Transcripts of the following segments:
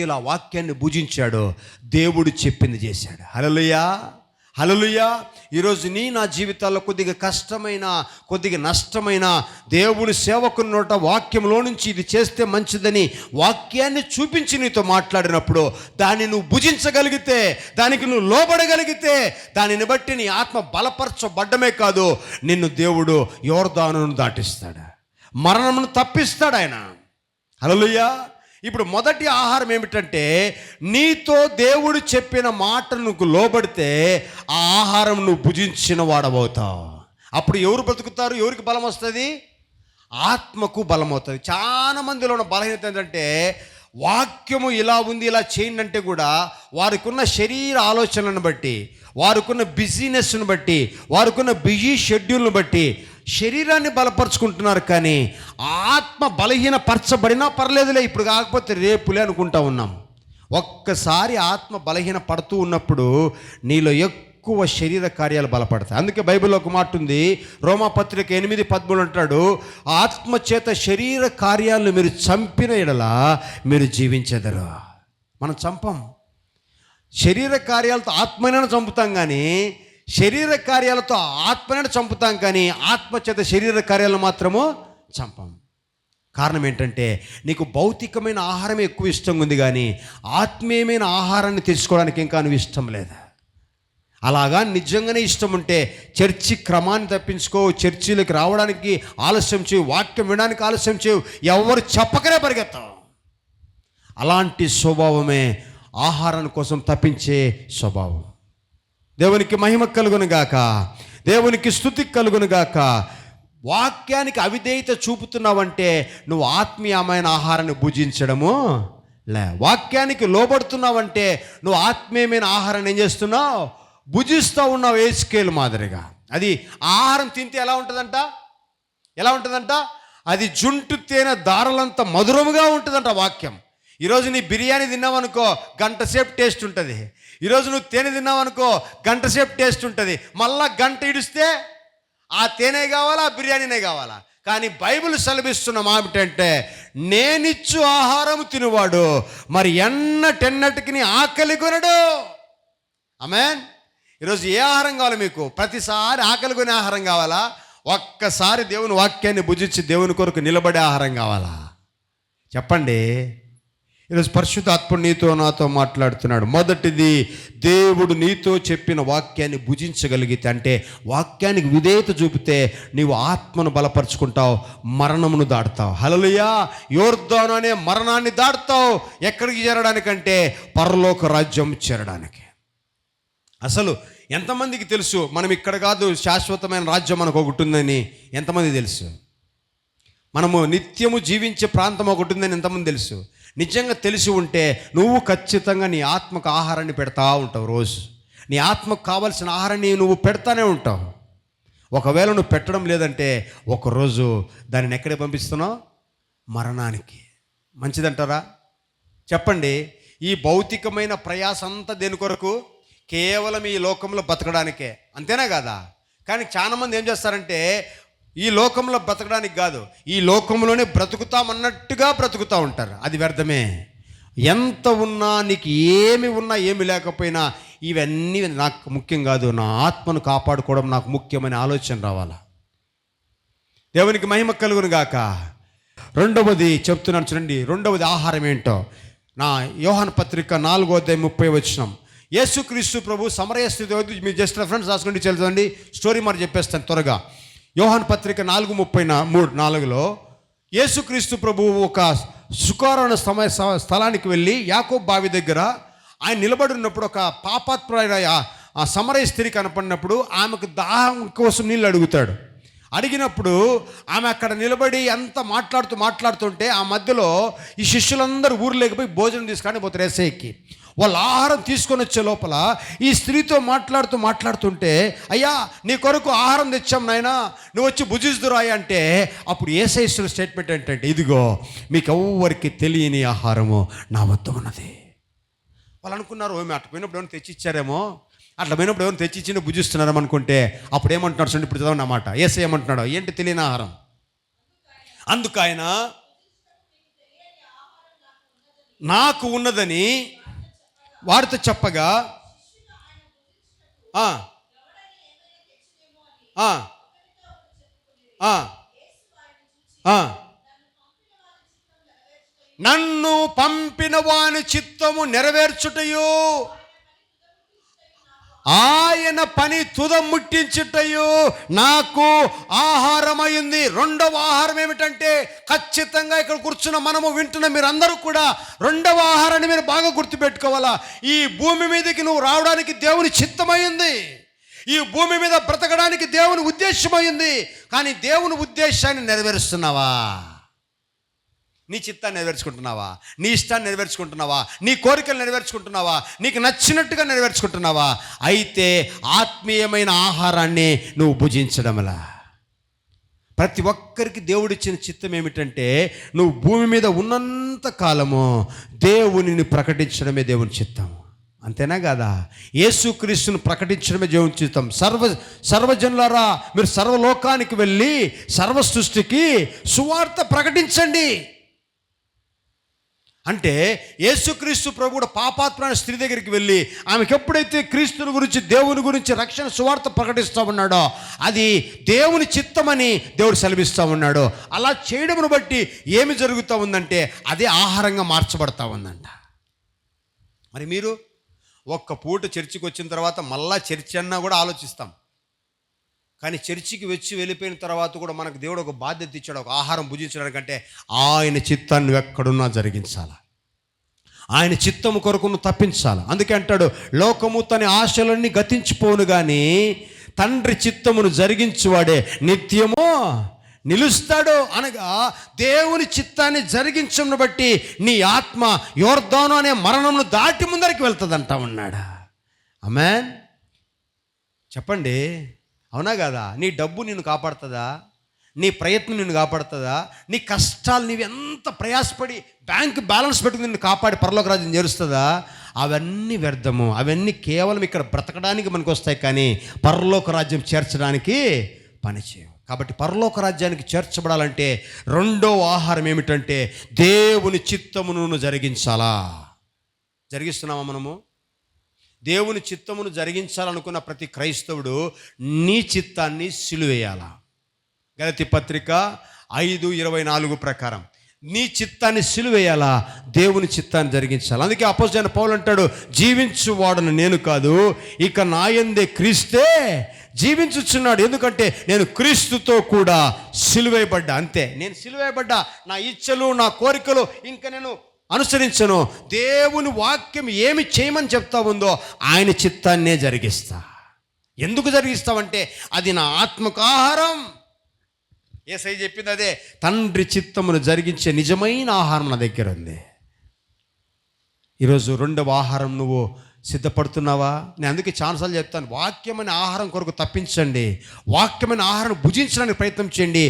రీతిలో ఆ వాక్యాన్ని భుజించాడో దేవుడు చెప్పింది చేశాడు. హల్లెలూయా, హల్లెలూయా. ఈరోజు నా జీవితాల్లో కొద్దిగా కష్టమైన, కొద్దిగా నష్టమైన, దేవుని సేవకుని నోట వాక్యంలో నుంచి ఇది చేస్తే మంచిదని వాక్యాన్ని చూపించి నీతో మాట్లాడినప్పుడు దాన్ని నువ్వు భుజించగలిగితే, దానికి నువ్వు లోబడగలిగితే, దానిని బట్టి నీ ఆత్మ బలపరచబడ్డమే కాదు, నిన్ను దేవుడు యోర్దానును దాటిస్తాడు, మరణమును తప్పిస్తాడు ఆయన. హల్లెలూయా. ఇప్పుడు మొదటి ఆహారం ఏమిటంటే, నీతో దేవుడు చెప్పిన మాట నువ్వు లోబడితే ఆ ఆహారం నువ్వు భుజించిన వాడవుతావు. అప్పుడు ఎవరు బ్రతుకుతారు? ఎవరికి బలం వస్తుంది? ఆత్మకు బలం అవుతుంది. చాలా మందిలో ఉన్న బలహీనత ఏంటంటే, వాక్యము ఇలా ఉంది, ఇలా చేయండి అంటే కూడా వారికి ఉన్న శరీర ఆలోచనలను బట్టి, వారికి ఉన్న బిజీనెస్ను బట్టి, వారికి ఉన్న బిజీ షెడ్యూల్ను బట్టి శరీరాన్ని బలపరుచుకుంటున్నారు, కానీ ఆత్మ బలహీనపరచబడినా పర్లేదులే, ఇప్పుడు కాకపోతే రేపులే అనుకుంటా ఉన్నాం. ఒక్కసారి ఆత్మ బలహీన పడుతూ ఉన్నప్పుడు నీలో ఎక్కువ శరీర కార్యాలు బలపడతాయి. అందుకే బైబిల్లో ఒక మాట ఉంది, రోమాపత్రిక 8:13 అంటాడు, ఆత్మ చేత శరీర కార్యాలను మీరు చంపిన ఎడల మీరు జీవించెదరు. మనం చంపం. శరీర కార్యాలతో ఆత్మనైనా చంపుతాం, కానీ శరీర కార్యాలతో ఆత్మనైనా చంపుతాం, కానీ ఆత్మ చేత శరీర కార్యాలను మాత్రము చంపం. కారణం ఏంటంటే, నీకు భౌతికమైన ఆహారమే ఎక్కువ ఇష్టంగా ఉంది, కానీ ఆత్మీయమైన ఆహారాన్ని తీసుకోవడానికి ఇంకా నువ్వు ఇష్టం లేదా? అలాగా నిజంగానే ఇష్టం ఉంటే చర్చి క్రమాన్ని తప్పించుకో, చర్చిలకు రావడానికి ఆలస్యం చేయు, వాక్యం వినడానికి ఆలస్యం చేయు, ఎవరు చెప్పకనే పరిగెత్తావు. అలాంటి స్వభావమే ఆహారం కోసం తప్పించే స్వభావం. దేవునికి మహిమ కలుగునుగాక, దేవునికి స్తుతి కలుగునుగాక. వాక్యానికి అవిధేయత చూపుతున్నావంటే నువ్వు ఆత్మీయమైన ఆహారాన్ని భుజించడము లే. వాక్యానికి లోబడుతున్నావంటే నువ్వు ఆత్మీయమైన ఆహారాన్ని ఏం చేస్తున్నావు? భుజిస్తూ ఉన్నావు. ఏస్కేల్ మాదిరిగా. అది ఆహారం తింటే ఎలా ఉంటుందంట? ఎలా ఉంటుందంట? అది జుంటు తేనె దారలంత మధురముగా ఉంటుందంట వాక్యం. ఈరోజు నీ బిర్యానీ తిన్నావనుకో, గంట సేపు టేస్ట్ ఉంటుంది. ఈరోజు నువ్వు తేనె తిన్నావనుకో, గంట సేపు టేస్ట్ ఉంటుంది. మళ్ళా గంట ఇడిస్తే ఆ తేనె కావాలా, ఆ బిర్యానీనే కావాలా? కానీ బైబిల్ సెలవిస్తున్న ఏమిటంటే, నేనిచ్చు ఆహారం తినువాడు మరి ఎన్నటెన్నటికి ఆకలి కొనడు. ఆమేన్. ఈరోజు ఏ ఆహారం కావాలి మీకు? ప్రతిసారి ఆకలి కొనే ఆహారం కావాలా? ఒక్కసారి దేవుని వాక్యాన్ని భుజించి దేవుని కొరకు నిలబడే ఆహారం కావాలా? చెప్పండి. ఈరోజు పరిశుద్ధాత్ముడు నీతో నాతో మాట్లాడుతున్నాడు. మొదటిది, దేవుడు నీతో చెప్పిన వాక్యాన్ని భుజించగలిగితే, అంటే వాక్యానికి విధేయత చూపితే నీవు ఆత్మను బలపరుచుకుంటావు, మరణమును దాటుతావు. హల్లెలూయా. యోర్దాను అనే మరణాన్ని దాటుతావు. ఎక్కడికి చేరడానికంటే పరలోక రాజ్యం చేరడానికి. అసలు ఎంతమందికి తెలుసు మనం ఇక్కడ కాదు, శాశ్వతమైన రాజ్యం మనకు ఒకటి ఉందని? ఎంతమంది తెలుసు? మనము నిత్యము జీవించే ప్రాంతం ఒకటి ఉందని ఎంతమంది తెలుసు? నిజంగా తెలిసి ఉంటే నువ్వు ఖచ్చితంగా నీ ఆత్మకు ఆహారాన్ని పెడతా ఉంటావు. రోజు నీ ఆత్మకు కావాల్సిన ఆహారాన్ని నువ్వు పెడతానే ఉంటావు. ఒకవేళ నువ్వు పెట్టడం లేదంటే ఒకరోజు దానిని ఎక్కడికి పంపిస్తున్నావు? మరణానికి. మంచిదంటారా? చెప్పండి. ఈ భౌతికమైన ప్రయాస అంతా దేని కొరకు? కేవలం ఈ లోకంలో బతకడానికే, అంతేనా కదా? కానీ చాలామంది ఏం చేస్తారంటే, ఈ లోకంలో బ్రతకడానికి కాదు, ఈ లోకంలోనే బ్రతుకుతామన్నట్టుగా బ్రతుకుతూ ఉంటారు. అది వ్యర్థమే. ఎంత ఉన్నా, నీకు ఏమి ఉన్నా ఏమి లేకపోయినా, ఇవన్నీ నాకు ముఖ్యం కాదు, నా ఆత్మను కాపాడుకోవడం నాకు ముఖ్యమైన ఆలోచన రావాలా. దేవునికి మహిమ కలుగును గాక. రెండవది చెప్తున్నాను చూడండి. రెండవది ఆహారం ఏంటో, నా యోహాను పత్రిక 4:30 యేసుక్రీస్తు ప్రభు సమరయ స్థితి. మీరు జస్ట్ రెఫరెన్స్ రాసుకోండి, చదువుకోండి. స్టోరీ మరి చెప్పేస్తాను త్వరగా. యోహాను పత్రిక 4:33-4 యేసుక్రీస్తు ప్రభు ఒక సుకారణ స్థలానికి వెళ్ళి యాకోబు బావి దగ్గర ఆయన నిలబడి ఉన్నప్పుడు ఒక పాపాత్ముడైన ఆ సమరయ స్త్రీ కనపడినప్పుడు ఆమెకు దాహం కోసం నీళ్ళు అడుగుతాడు. అడిగినప్పుడు ఆమె అక్కడ నిలబడి అంతా మాట్లాడుతుంటే ఆ మధ్యలో ఈ శిష్యులందరూ ఊర్లోకి పోయి భోజనం తీసుకొని పోతారు యేసయ్యకి. వాళ్ళు ఆహారం తీసుకొని వచ్చే లోపల ఈ స్త్రీతో మాట్లాడుతుంటే, అయ్యా నీ కొరకు ఆహారం తెచ్చాం నాయనా, నువ్వు వచ్చి భుజిస్తురాయి అంటే, అప్పుడు యేసయ్య ఇస్తున్న స్టేట్మెంట్ ఏంటంటే, ఇదిగో మీకు ఎవ్వరికి తెలియని ఆహారము నా వద్ద ఉన్నది. వాళ్ళు అనుకున్నారు, అట్లా పోయినప్పుడు ఏమైనా తెచ్చిచ్చారేమో, అట్లా పోయినప్పుడు ఏమైనా తెచ్చిచ్చిందో భుజిస్తున్నారేమో అనుకుంటే, అప్పుడు ఏమంటున్నాడు చూడండి, ఇప్పుడు చదవండి అన్నమాట. యేసయ్య ఏమంటున్నాడు? ఏంటి తెలియని ఆహారం? అందుకు ఆయన నాకు ఉన్నదని వారితో చెప్పగా ఆ, ఆ, ఆ, ఆ, నన్ను పంపిన వాని చిత్తము నెరవేర్చుటయు ఆయన పని తుద ముట్టించుటయు నాకు ఆహారమైంది. రెండవ ఆహారం ఏమిటంటే, ఖచ్చితంగా ఇక్కడ కూర్చున్న మనము వింటున్న మీరందరూ కూడా రెండవ ఆహారాన్ని మీరు బాగా గుర్తుపెట్టుకోవాలా. ఈ భూమి మీదకి నువ్వు రావడానికి దేవుని చిత్తమైంది, ఈ భూమి మీద బ్రతకడానికి దేవుని ఉద్దేశమైంది. కానీ దేవుని ఉద్దేశాన్ని నెరవేరుస్తున్నావా? నీ చిత్తాన్ని నెరవేర్చుకుంటున్నావా? నీ ఇష్టాన్ని నెరవేర్చుకుంటున్నావా? నీ కోరికలు నెరవేర్చుకుంటున్నావా? నీకు నచ్చినట్టుగా నెరవేర్చుకుంటున్నావా? అయితే ఆత్మీయమైన ఆహారాన్ని నువ్వు భుజించడంలా. ప్రతి ఒక్కరికి దేవుడిచ్చిన చిత్తం ఏమిటంటే, నువ్వు భూమి మీద ఉన్నంత కాలము దేవునిని ప్రకటించడమే దేవుని చిత్తం. అంతేనా కాదా? యేసుక్రీస్తును ప్రకటించడమే దేవుని చిత్తం. సర్వజనులారా, మీరు సర్వలోకానికి వెళ్ళి సర్వ సృష్టికి సువార్త ప్రకటించండి అంటే, యేసుక్రీస్తు ప్రభు కూడా పాపాత్మైన స్త్రీ దగ్గరికి వెళ్ళి ఆమెకు ఎప్పుడైతే క్రీస్తుని గురించి, దేవుని గురించి, రక్షణ సువార్త ప్రకటిస్తూ ఉన్నాడో అది దేవుని చిత్తమని దేవుడు సెలవిస్తూ ఉన్నాడు. అలా చేయడమును బట్టి ఏమి జరుగుతూ ఉందంటే, అదే ఆహారంగా మార్చబడతా ఉందంట. మరి మీరు ఒక్క పూట చర్చికి వచ్చిన తర్వాత మళ్ళా చర్చి అన్నా కూడా ఆలోచిస్తాం. కానీ చర్చికి వచ్చి వెళ్ళిపోయిన తర్వాత కూడా మనకు దేవుడు ఒక బాధ్యత ఇచ్చాడు, ఒక ఆహారం భుజించడానికంటే ఆయన చిత్తాన్ని ఎక్కడున్నా జరిగించాలి, ఆయన చిత్తము కొరకు నువ్వు తప్పించాలి. అందుకే అంటాడు, లోకము తన ఆశలన్నీ గతించిపోను కానీ తండ్రి చిత్తమును జరిగించువాడే నిత్యము నిలుస్తాడు. అనగా దేవుని చిత్తాన్ని జరిగించడం బట్టి నీ ఆత్మ యోర్దాను అనే మరణంను దాటి ముందరికి వెళ్తుంది అంటా ఉన్నాడా. ఆమేన్. చెప్పండి, అవునా కదా? నీ డబ్బు నిన్ను కాపాడుతుందా? నీ ప్రయత్నం నిన్ను కాపాడుతుందా? నీ కష్టాలు, నీవు ఎంత ప్రయాసపడి బ్యాంక్ బ్యాలెన్స్ పెట్టుకుని నిన్ను కాపాడి పరలోక రాజ్యం చేరుస్తుందా? అవన్నీ వ్యర్థము. అవన్నీ కేవలం ఇక్కడ బ్రతకడానికి మనకు వస్తాయి, కానీ పరలోక రాజ్యం చేర్చడానికి పనిచేయవు. కాబట్టి పరలోక రాజ్యానికి చేర్చబడాలంటే రెండో ఆహారం ఏమిటంటే, దేవుని చిత్తమును జరిగించాలా. జరిగిస్తున్నామా మనము? దేవుని చిత్తమును జరిగించాలనుకున్న ప్రతి క్రైస్తవుడు నీ చిత్తాన్ని సిలువేయాలా. గలతీ పత్రిక 5:24 ప్రకారం నీ చిత్తాన్ని సిలువేయాలా, దేవుని చిత్తాన్ని జరిగించాలి. అందుకే అపోస్తలుడైన పౌలు అంటాడు, జీవించువాడను నేను కాదు, ఇక నా యందే క్రీస్తే జీవించుచున్నాడు. ఎందుకంటే నేను క్రీస్తుతో కూడా సిలువేయబడ్డా. అంతే, నేను సిలువేయబడ్డా. నా ఇచ్చలు, నా కోరికలు ఇంకా నేను అనుసరించను. దేవుని వాక్యం ఏమి చేయమని చెప్తా ఉందో ఆయన చిత్తాన్నే జరిగిస్తా. ఎందుకు జరిగిస్తావంటే అది నా ఆత్మకు ఆహారం. యేసయ్య చెప్పింది అదే, తండ్రి చిత్తమును జరిగించే నిజమైన ఆహారం నా దగ్గర ఉంది. ఈరోజు రెండవ ఆహారం నువ్వు సిద్ధపడుతున్నావా? నేను అందుకే చాలాసార్లు చెప్తాను, వాక్యమైన ఆహారం కొరకు తప్పించండి, వాక్యమైన ఆహారం భుజించడానికి ప్రయత్నం చేయండి.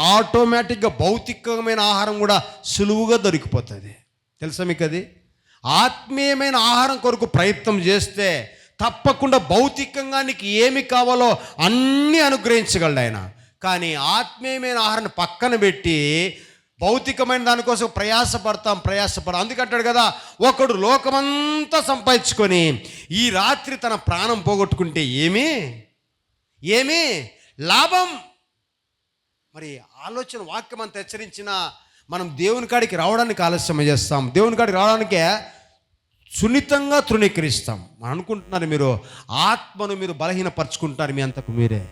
ఆటోమేటిక్గా భౌతికమైన ఆహారం కూడా సులువుగా దొరికిపోతుంది. తెలుసా మీకు అది? ఆత్మీయమైన ఆహారం కొరకు ప్రయత్నం చేస్తే తప్పకుండా భౌతికంగా నీకు ఏమి కావాలో అన్నీ అనుగ్రహించగలడు ఆయన. కానీ ఆత్మీయమైన ఆహారాన్ని పక్కన పెట్టి భౌతికమైన దానికోసం ప్రయాసపడతాం. అందుకంటాడు కదా, ఒకడు లోకమంతా సంపాదించుకొని ఈ రాత్రి తన ప్రాణం పోగొట్టుకుంటే ఏమి లాభం? మరి ఆలోచన వాక్యం అంత హెచ్చరించిన మనం దేవుని కాడికి రావడానికి ఆలస్యం చేస్తాం. దేవుని కాడికి రావడానికే సున్నితంగా తృణీకరిస్తాం. అనుకుంటున్నారు మీరు ఆత్మను మీరు బలహీనపరుచుకుంటున్నారు. మీ అంతకు మీరే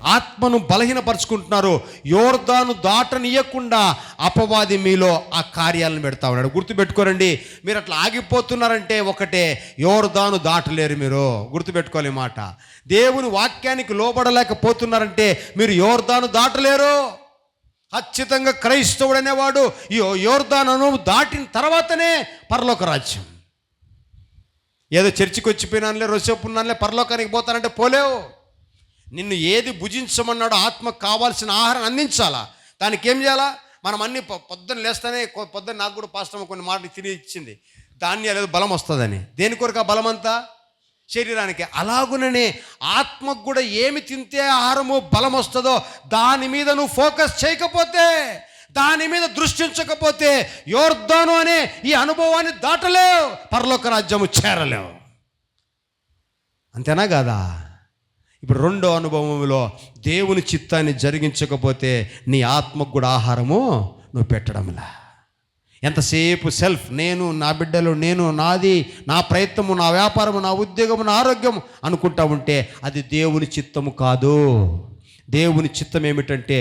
ఆత్మను బలహీనపరుచుకుంటున్నారు. యోర్దాను దాటనీయకుండా అపవాది మీలో ఆ కార్యాలను పెడతా ఉన్నాడు. గుర్తుపెట్టుకోరండి, మీరు అట్లా ఆగిపోతున్నారంటే ఒకటే, యోర్దాను దాటలేరు. మీరు గుర్తుపెట్టుకోవాలి మాట. దేవుని వాక్యానికి లోబడలేకపోతున్నారంటే మీరు యోర్దాను దాటలేరు. ఖచ్చితంగా క్రైస్తవుడు అనేవాడు యోర్దాను దాటిన తర్వాతనే పరలోక రాజ్యం. ఏదో చర్చికి వచ్చిపోయినానులే, రోజున్నానులే, పరలోకానికి పోతానంటే పోలేవు. నిన్ను ఏది భుజించమన్నాడో ఆత్మకు కావాల్సిన ఆహారం అందించాలా. దానికి ఏం చేయాలా? మనం అన్ని పొద్దున్న లేస్తానే, పొద్దున్న నాకు కూడా పాస్టర్ కొన్ని మాటలు తిరిగి ఇచ్చింది, ధాన్యాలు బలం వస్తుందని. దేని కొరకు ఆ బలం అంతా? శరీరానికి. అలాగుననే ఆత్మకు కూడా ఏమి తింటే ఆహారము బలం వస్తుందో దాని మీద నువ్వు ఫోకస్ చేయకపోతే దాని మీద దృష్టించకపోతే యోర్దాను అనే ఈ అనుభవాన్ని దాటలేవు, పరలోక రాజ్యము చేరలేవు. అంతేనా కాదా? ఇప్పుడు రెండో అనుభవంలో దేవుని చిత్తాన్ని జరిగించకపోతే నీ ఆత్మకు కూడా ఆహారము నువ్వు పెట్టడంలా. ఎంతసేపు సెల్ఫ్, నేను, నా బిడ్డలు, నేను, నాది, నా ప్రయత్నము, నా వ్యాపారము, నా ఉద్యోగము, నా ఆరోగ్యము అనుకుంటా ఉంటే అది దేవుని చిత్తము కాదు. దేవుని చిత్తం ఏమిటంటే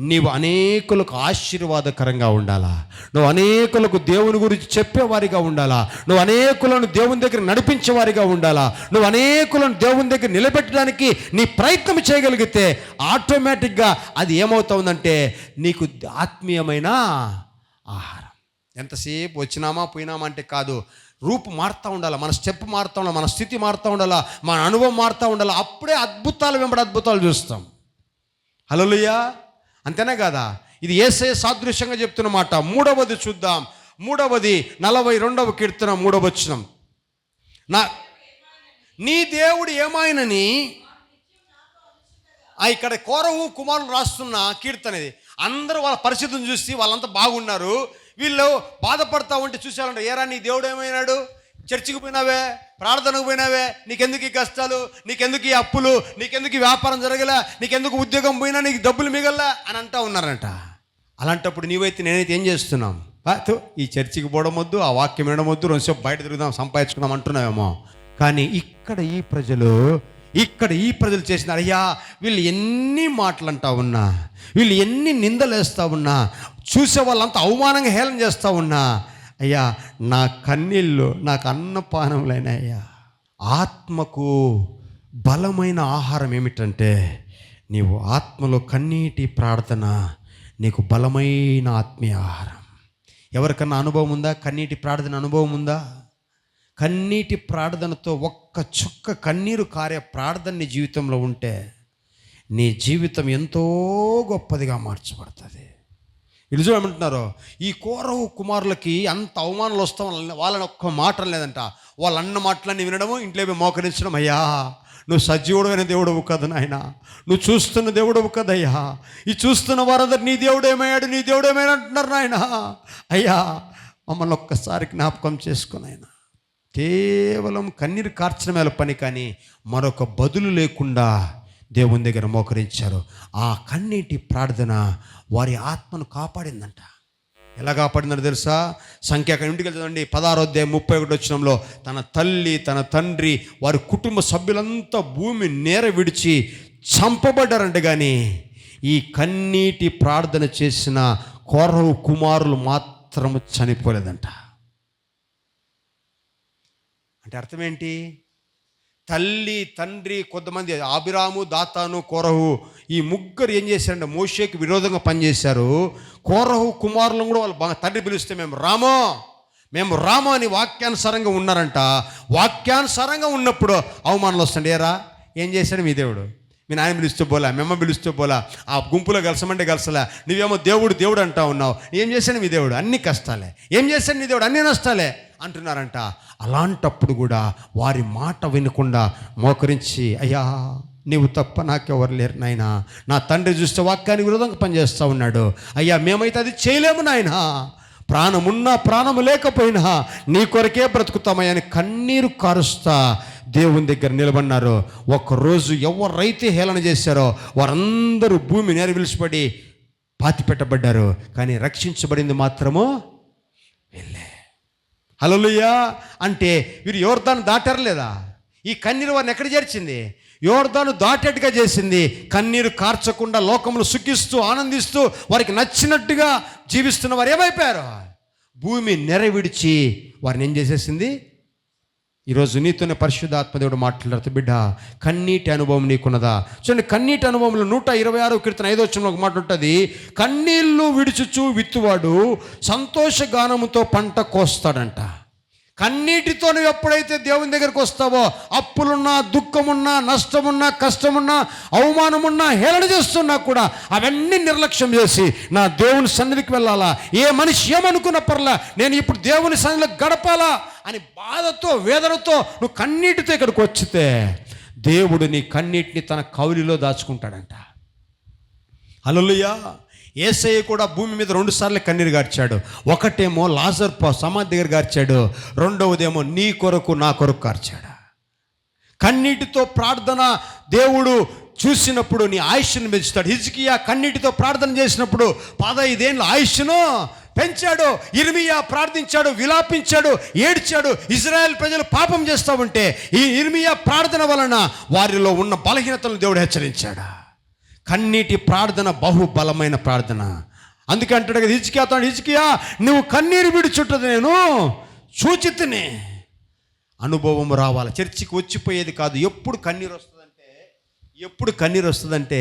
నీవు అనేకులకు ఆశీర్వాదకరంగా ఉండాలా, నువ్వు అనేకులకు దేవుని గురించి చెప్పేవారిగా ఉండాలా, నువ్వు అనేకులను దేవుని దగ్గర నడిపించేవారిగా ఉండాలా, నువ్వు అనేకులను దేవుని దగ్గర నిలబెట్టడానికి నీ ప్రయత్నం చేయగలిగితే ఆటోమేటిక్గా అది ఏమవుతుందంటే నీకు ఆత్మీయమైన ఆహారం. ఎంతసేపు వచ్చినామా పోయినామా అంటే కాదు, రూపు మారుతూ ఉండాలి, మన స్టెప్ మారుతూ ఉండాలి, మన స్థితి మారుతూ ఉండాలా, మన అనుభవం మారుతూ ఉండాలి. అప్పుడే అద్భుతాలు వెంబడి అద్భుతాలు చూస్తాం. హల్లెలూయా. అంతేనా కాదా? ఇది యేసయ్య సాదృశ్యంగా చెప్తున్న మాట. మూడవది చూద్దాం. 42వ కీర్తన 3వ వచనం. నీ దేవుడు ఏమాయనని, ఇక్కడ కోరహు కుమారులు రాస్తున్న కీర్తన ఇది. అందరూ వాళ్ళ పరిస్థితిని చూసి వాళ్ళంతా బాగున్నారు, వీళ్ళు బాధపడతా ఉంటే చూసేవాళ్ళంటే, ఏరా నీ దేవుడు ఏమైనాడు, చర్చికి పోయినావే, ప్రార్థనకు పోయినావే, నీకెందుకు ఈ కష్టాలు, నీకెందుకు ఈ అప్పులు, నీకెందుకు ఈ వ్యాపారం జరగలే, నీకెందుకు ఉద్యోగం పోయినా, నీకు డబ్బులు మిగల్లా అని అంటా ఉన్నారంట. అలాంటప్పుడు నీవైతే నేనైతే ఏం చేస్తున్నాం? ఈ చర్చికి పోవడం వద్దు, ఆ వాక్యం వినడం వద్దు, రెండుసేపు బయట తిరుగుదాం, సంపాదించుకుందాం అంటున్నావేమో. కానీ ఇక్కడ ఈ ప్రజలు చేసిన, అయ్యా వీళ్ళు ఎన్ని మాటలు అంటా ఉన్నా, వీళ్ళు ఎన్ని నిందలేస్తూ ఉన్నా, చూసే వాళ్ళంతా అవమానంగా హేళన చేస్తూ ఉన్నా, అయ్యా నా కన్నీళ్ళు నాకు అన్నపానములైనాయ్యా. ఆత్మకు బలమైన ఆహారం ఏమిటంటే నీవు ఆత్మలో కన్నీటి ప్రార్థన నీకు బలమైన ఆత్మీయ ఆహారం. ఎవరికన్నా అనుభవం ఉందా? కన్నీటి ప్రార్థన అనుభవం ఉందా? కన్నీటి ప్రార్థనతో ఒక్క చుక్క కన్నీరు కారే ప్రార్థన నీ జీవితంలో ఉంటే నీ జీవితం ఎంతో గొప్పదిగా మార్చబడుతుంది. ఇటు చూడమంటున్నారు, ఈ కోరహు కుమారులకి అంత అవమానాలు వస్తాం, వాళ్ళని ఒక్క మాట లేదంట. వాళ్ళు అన్న మాటలన్నీ వినడము, ఇంట్లో మోకరించడం. అయ్యా నువ్వు సజీవుడైన దేవుడవు కదా నాయన, నువ్వు చూస్తున్న దేవుడవు కదయ్యా, ఈ చూస్తున్న వారందరూ నీ దేవుడు ఏమయ్యాడు, నీ దేవుడు ఏమైనా అంటున్నారు నాయన. అయ్యా మమ్మల్ని ఒక్కసారి జ్ఞాపకం చేసుకుని ఆయన. కేవలం కన్నీరు కార్చడమే పని, కానీ మరొక బదులు లేకుండా దేవుని దగ్గర మోకరించారు. ఆ కన్నీటి ప్రార్థన వారి ఆత్మను కాపాడిందంట. ఎలా కాపాడిందో తెలుసా? సంఖ్యాకాండం ఇంటికి వెళ్తుందండి, 16వ అధ్యాయం 31వ వచనంలో, తన తల్లి, తన తండ్రి, వారి కుటుంబ సభ్యులంతా భూమి నేర విడిచి చంపబడ్డారంట. కానీ ఈ కన్నీటి ప్రార్థన చేసిన కోరహు కుమారులు మాత్రము చనిపోలేదంట. అంటే అర్థం ఏంటి? తల్లి, తండ్రి, కొంతమంది అబీరాము, దాతాను, కోరహు, ఈ ముగ్గురు ఏం చేశారంటే మోషేకి విరోధంగా పనిచేశారు. కోరహు కుమారులను కూడా వాళ్ళు తండ్రి పిలిస్తే మేము రామో అని వాక్యానుసారంగా ఉన్నారంట. వాక్యానుసారంగా ఉన్నప్పుడు అవమానాలు వస్తుండే. ఏరా ఏం చేశాడు మీ దేవుడు? మీ నాయన పిలుస్తూ పోలా, మేమ్మ పిలుస్తూ పోలా, ఆ గుంపులో కలిసమంటే కలిసలే, నువ్వేమో దేవుడు అంటా ఉన్నావు. ఏం చేశాడు మీ దేవుడు? అన్ని కష్టాలే. ఏం చేశాడు నీ దేవుడు? అన్ని నష్టాలే అంటున్నారంట. అలాంటప్పుడు కూడా వారి మాట వినకుండా మోకరించి, అయ్యా నీవు తప్ప నాకెవరు లేరు నాయన, నా తండ్రి చూస్తే వాక్యానికి విరోధంగా పనిచేస్తూ ఉన్నాడు, అయ్యా మేమైతే అది చేయలేము నాయన, ప్రాణమున్నా ప్రాణము లేకపోయినా నీ కొరకే బ్రతుకుతామయ్యా అని కన్నీరు కారుస్తా దేవుని దగ్గర నిలబడినారు. ఒకరోజు ఎవరైతే హేళన చేశారో వారందరూ భూమి నేర విలిచిపడి పాతి పెట్టబడ్డారు. కానీ రక్షించబడింది మాత్రము వెళ్ళే. హల్లెలూయా. అంటే వీరు యోర్దాను దాటారు లేదా? ఈ కన్నీరు వారిని ఎక్కడ చేర్చింది? యోర్దాను దాటేట్టుగా చేసింది. కన్నీరు కార్చకుండా లోకములు సుఖిస్తూ ఆనందిస్తూ వారికి నచ్చినట్టుగా జీవిస్తున్న వారు ఏమైపోయారు? భూమి నెర విడిచి వారిని ఏం చేసేసింది? ఈరోజు నీతోనే పరిశుద్ధాత్మ దేవుడు మాట్లాడుతూ, బిడ్డ కన్నీటి అనుభవం నీకున్నదా? చూడండి, కన్నీటి అనుభవంలో 126వ కీర్తన 5వ వచనంలో ఒక మాట ఉంటుంది, కన్నీళ్ళు విడుచుచు విత్తువాడు సంతోషగానముతో పంట కోస్తాడంట. కన్నీటితో నువ్వు ఎప్పుడైతే దేవుని దగ్గరికి వస్తావో, అప్పులున్నా, దుఃఖమున్నా, నష్టమున్నా, కష్టమున్నా, అవమానమున్నా, హేళన చేస్తున్నా కూడా అవన్నీ నిర్లక్ష్యం చేసి నా దేవుని సన్నిధికి వెళ్ళాలా, ఏ మనిషి ఏమనుకున్న పర్లా, నేను ఇప్పుడు దేవుని సన్నిధిలో గడపాలా అని బాధతో, వేదనతో నువ్వు కన్నీటితో ఇక్కడికి వచ్చితే దేవుడు నీ కన్నీటిని తన కౌలిలో దాచుకుంటాడంట. హల్లెలూయా. యేసయ్య కూడా భూమి మీద 2 సార్లు కన్నీరు గార్చాడు. ఒకటేమో లాజరు సమాధి దగ్గర గార్చాడు, రెండవదేమో నీ కొరకు నా కొరకు గార్చాడు. కన్నీటితో ప్రార్థన దేవుడు చూసినప్పుడు నీ ఆయుష్ను పెంచుతాడు. హిజ్కియా కన్నీటితో ప్రార్థన చేసినప్పుడు 15 ఏళ్ళ ఆయుష్ను పెంచాడు. ఇర్మియా ప్రార్థించాడు, విలాపించాడు, ఏడ్చాడు. ఇజ్రాయెల్ ప్రజలు పాపం చేస్తూ ఉంటే ఈ ఇర్మియా ప్రార్థన వలన వారిలో ఉన్న బలహీనతలను దేవుడు హెచ్చరించాడు. కన్నీటి ప్రార్థన బహుబలమైన ప్రార్థన. అందుకే అంటాడు కదా హిజ్కియాతో, హిజ్కియా నువ్వు కన్నీరు విడుచుంటది నేను చూచితిని. అనుభవం రావాలి. చర్చికి వచ్చిపోయేది కాదు. ఎప్పుడు కన్నీరు వస్తుందంటే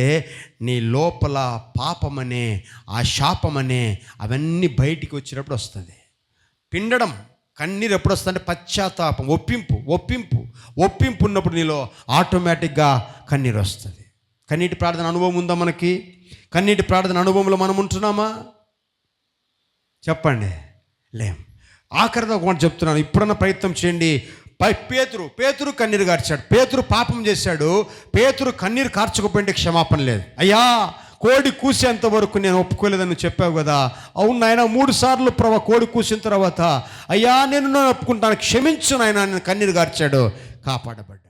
నీ లోపల పాపమనే ఆ శాపమనే అవన్నీ బయటికి వచ్చినప్పుడు వస్తుంది. పిండడం కన్నీరు ఎప్పుడు వస్తుందంటే పశ్చాత్తాపం, ఒప్పింపు ఉన్నప్పుడు నీలో ఆటోమేటిక్గా కన్నీరు వస్తుంది. కన్నీటి ప్రార్థన అనుభవం ఉందా మనకి? కన్నీటి ప్రార్థన అనుభవంలో మనం ఉంటున్నామా? చెప్పండి. లేం. ఆఖరిగా ఒక మాట చెప్తున్నాను, ఇప్పుడన్నా ప్రయత్నం చేయండి. పేతురు కన్నీరు కార్చాడు. పేతురు పాపం చేశాడు. పేతురు కన్నీరు కార్చకపోయింటే క్షమాపణ లేదు. అయ్యా కోడి కూసేంత వరకు నేను ఒప్పుకోలేదని చెప్పావు కదా. అవును నాయన, 3 సార్లు కోడి కూసిన తర్వాత అయ్యా నేను ఒప్పుకుంటాను, క్షమించు నాయన, నేను కన్నీరు కార్చాడు, కాపాడబడ్డాడు.